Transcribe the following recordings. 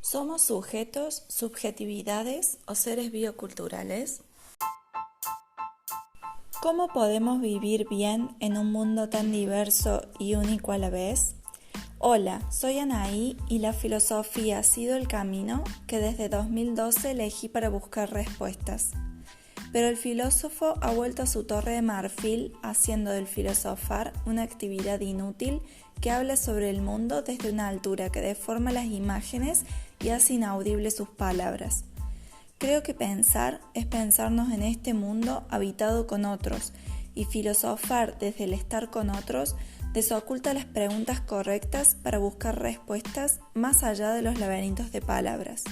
¿Somos sujetos, subjetividades o seres bioculturales? ¿Cómo podemos vivir bien en un mundo tan diverso y único a la vez? Hola, soy Anaí y la filosofía ha sido el camino que desde 2012 elegí para buscar respuestas. Pero el filósofo ha vuelto a su torre de marfil, haciendo del filosofar una actividad inútil que habla sobre el mundo desde una altura que deforma las imágenes y hace inaudibles sus palabras. Creo que pensar es pensarnos en este mundo habitado con otros, y filosofar desde el estar con otros desoculta las preguntas correctas para buscar respuestas más allá de los laberintos de palabras.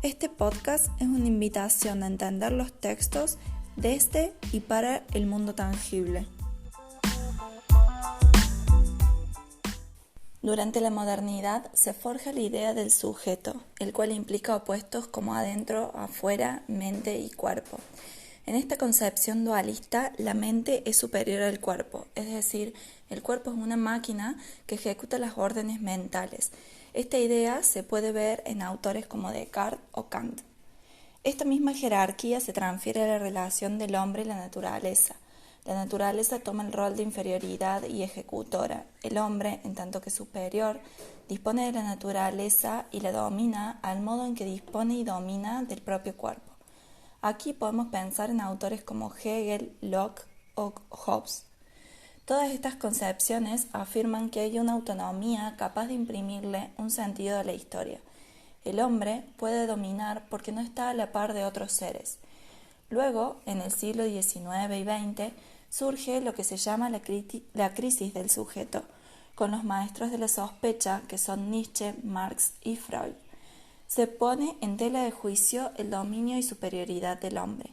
Este podcast es una invitación a entender los textos desde y para el mundo tangible. Durante la modernidad se forja la idea del sujeto, el cual implica opuestos como adentro, afuera, mente y cuerpo. En esta concepción dualista, la mente es superior al cuerpo, es decir, el cuerpo es una máquina que ejecuta las órdenes mentales. Esta idea se puede ver en autores como Descartes o Kant. Esta misma jerarquía se transfiere a la relación del hombre y la naturaleza. La naturaleza toma el rol de inferioridad y ejecutora. El hombre, en tanto que superior, dispone de la naturaleza y la domina al modo en que dispone y domina del propio cuerpo. Aquí podemos pensar en autores como Hegel, Locke o Hobbes. Todas estas concepciones afirman que hay una autonomía capaz de imprimirle un sentido a la historia. El hombre puede dominar porque no está a la par de otros seres. Luego, en el siglo XIX y XX, surge lo que se llama la crisis del sujeto, con los maestros de la sospecha que son Nietzsche, Marx y Freud. Se pone en tela de juicio el dominio y superioridad del hombre.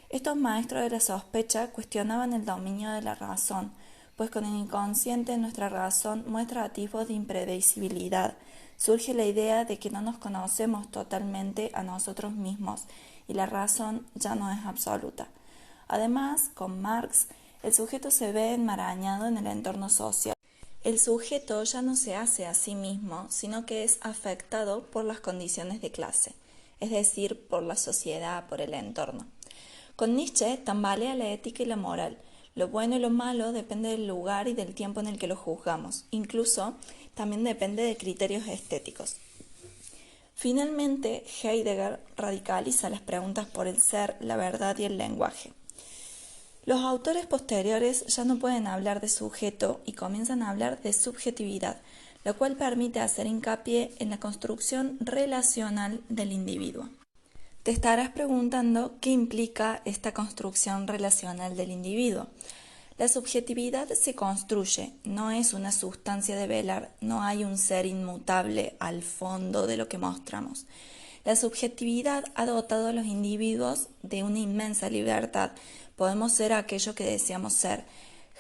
Estos maestros de la sospecha cuestionaban el dominio de la razón, pues con el inconsciente nuestra razón muestra atisbos de imprevisibilidad. Surge la idea de que no nos conocemos totalmente a nosotros mismos y la razón ya no es absoluta. Además, con Marx, el sujeto se ve enmarañado en el entorno social. El sujeto ya no se hace a sí mismo, sino que es afectado por las condiciones de clase, es decir, por la sociedad, por el entorno. Con Nietzsche tambalea la ética y la moral. Lo bueno y lo malo depende del lugar y del tiempo en el que lo juzgamos. Incluso también depende de criterios estéticos. Finalmente, Heidegger radicaliza las preguntas por el ser, la verdad y el lenguaje. Los autores posteriores ya no pueden hablar de sujeto y comienzan a hablar de subjetividad, lo cual permite hacer hincapié en la construcción relacional del individuo. Te estarás preguntando qué implica esta construcción relacional del individuo. La subjetividad se construye, no es una sustancia de velar, no hay un ser inmutable al fondo de lo que mostramos. La subjetividad ha dotado a los individuos de una inmensa libertad. Podemos ser aquello que deseamos ser.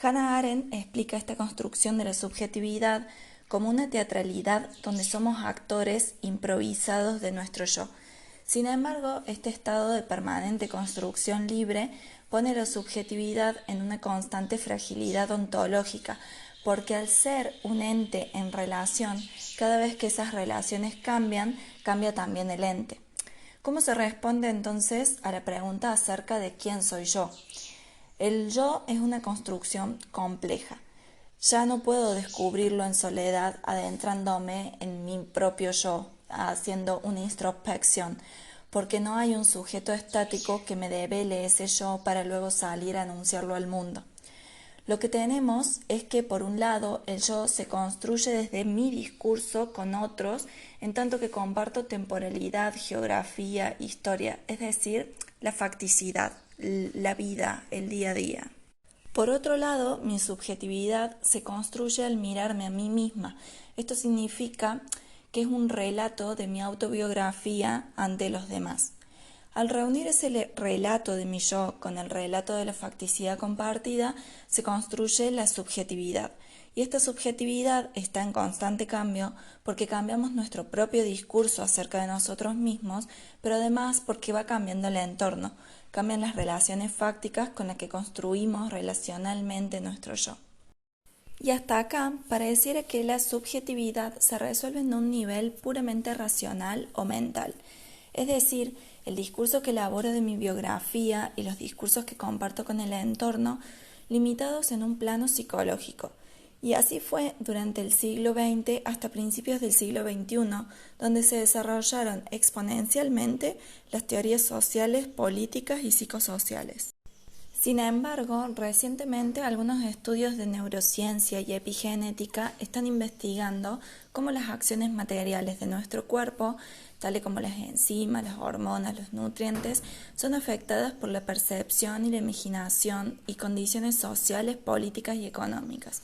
Hannah Arendt explica esta construcción de la subjetividad como una teatralidad donde somos actores improvisados de nuestro yo. Sin embargo, este estado de permanente construcción libre pone la subjetividad en una constante fragilidad ontológica, porque al ser un ente en relación, cada vez que esas relaciones cambian, cambia también el ente. ¿Cómo se responde entonces a la pregunta acerca de quién soy yo? El yo es una construcción compleja. Ya no puedo descubrirlo en soledad, adentrándome en mi propio yo, haciendo una introspección, porque no hay un sujeto estático que me devele ese yo para luego salir a anunciarlo al mundo. Lo que tenemos es que, por un lado, el yo se construye desde mi discurso con otros, en tanto que comparto temporalidad, geografía, historia, es decir, la facticidad, la vida, el día a día. Por otro lado, mi subjetividad se construye al mirarme a mí misma. Esto significa que es un relato de mi autobiografía ante los demás. Al reunir ese relato de mi yo con el relato de la facticidad compartida, se construye la subjetividad. Y esta subjetividad está en constante cambio porque cambiamos nuestro propio discurso acerca de nosotros mismos, pero además porque va cambiando el entorno, cambian las relaciones fácticas con las que construimos relacionalmente nuestro yo. Y hasta acá pareciera que la subjetividad se resuelve en un nivel puramente racional o mental. Es decir, el discurso que elaboro de mi biografía y los discursos que comparto con el entorno, limitados en un plano psicológico. Y así fue durante el siglo XX hasta principios del siglo XXI, donde se desarrollaron exponencialmente las teorías sociales, políticas y psicosociales. Sin embargo, recientemente algunos estudios de neurociencia y epigenética están investigando cómo las acciones materiales de nuestro cuerpo, tales como las enzimas, las hormonas, los nutrientes, son afectadas por la percepción y la imaginación y condiciones sociales, políticas y económicas.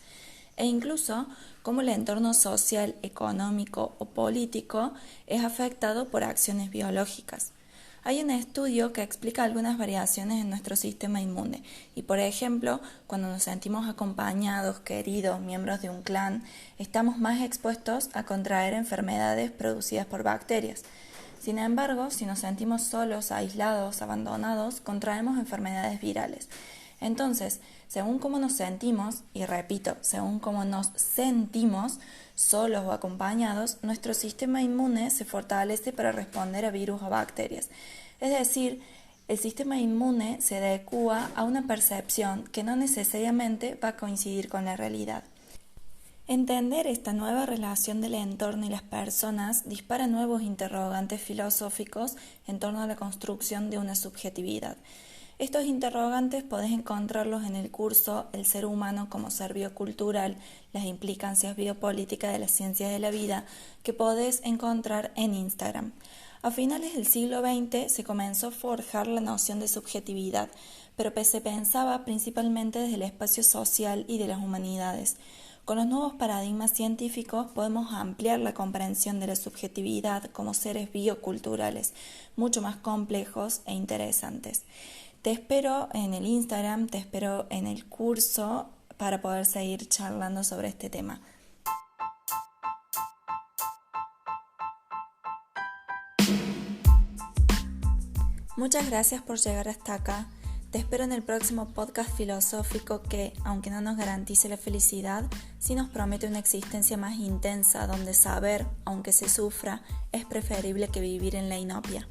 E incluso cómo el entorno social, económico o político es afectado por acciones biológicas. Hay un estudio que explica algunas variaciones en nuestro sistema inmune y, por ejemplo, cuando nos sentimos acompañados, queridos, miembros de un clan, estamos más expuestos a contraer enfermedades producidas por bacterias. Sin embargo, si nos sentimos solos, aislados, abandonados, contraemos enfermedades virales. Entonces, según cómo nos sentimos, y repito, según cómo nos sentimos, solos o acompañados, nuestro sistema inmune se fortalece para responder a virus o bacterias. Es decir, el sistema inmune se adecúa a una percepción que no necesariamente va a coincidir con la realidad. Entender esta nueva relación del entorno y las personas dispara nuevos interrogantes filosóficos en torno a la construcción de una subjetividad. Estos interrogantes podés encontrarlos en el curso El ser humano como ser biocultural, las implicancias biopolíticas de las ciencias de la vida, que podés encontrar en Instagram. A finales del siglo XX se comenzó a forjar la noción de subjetividad, pero se pensaba principalmente desde el espacio social y de las humanidades. Con los nuevos paradigmas científicos podemos ampliar la comprensión de la subjetividad como seres bioculturales, mucho más complejos e interesantes. Te espero en el Instagram, te espero en el curso para poder seguir charlando sobre este tema. Muchas gracias por llegar hasta acá. Te espero en el próximo podcast filosófico que, aunque no nos garantice la felicidad, sí nos promete una existencia más intensa donde saber, aunque se sufra, es preferible que vivir en la inopia.